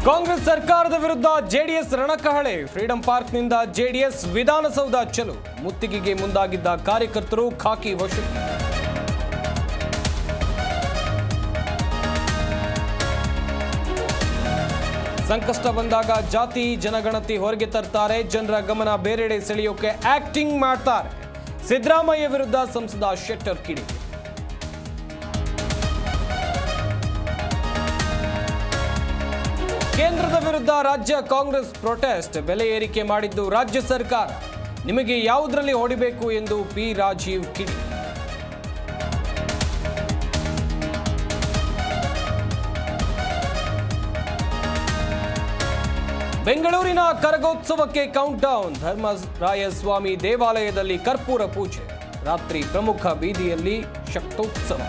ಕಾಂಗ್ರೆಸ್ ಸರ್ಕಾರದ ವಿರುದ್ಧ JDS ರಣಕಹಳೆ. Freedom ಪಾರ್ಕ್ನಿಂದ JDS Vidhana Soudha ಚಲೋ. ಮುತ್ತಿಗೆಗೆ ಮುಂದಾಗಿದ್ದ ಕಾರ್ಯಕರ್ತರು ಖಾಕಿ ವಶಕ್ಕೆ. ಸಂಕಷ್ಟ ಬಂದಾಗ ಜಾತಿ ಜನಗಣತಿ ಹೊರಗೆ ತರ್ತಾರೆ. ಜನರ ಗಮನ ಬೇರೆಡೆ ಸೆಳೆಯೋಕೆ ಆಕ್ಟಿಂಗ್ ಮಾಡ್ತಾರೆ. ಸಿದ್ದರಾಮಯ್ಯ ವಿರುದ್ಧ ಸಂಸದ ಶೆಟ್ಟರ್ ಕಿಡಿ. ಕೇಂದ್ರದ ವಿರುದ್ಧ ರಾಜ್ಯ ಕಾಂಗ್ರೆಸ್ ಪ್ರೊಟೆಸ್ಟ್. ಬೆಲೆ ಏರಿಕೆ ಮಾಡಿದ್ದು ರಾಜ್ಯ ಸರ್ಕಾರ. ನಿಮಗೆ ಯಾವುದರಲ್ಲಿ ಹೊಡಿಬೇಕು ಎಂದು ಪಿ ರಾಜೀವ್ ಕಿಡಿ. ಬೆಂಗಳೂರಿನ ಕರಗೋತ್ಸವಕ್ಕೆ ಕೌಂಟ್ ಡೌನ್. ಧರ್ಮರಾಯಸ್ವಾಮಿ ದೇವಾಲಯದಲ್ಲಿ ಕರ್ಪೂರ ಪೂಜೆ. ರಾತ್ರಿ ಪ್ರಮುಖ ಬೀದಿಯಲ್ಲಿ ಶಕ್ತೋತ್ಸವ.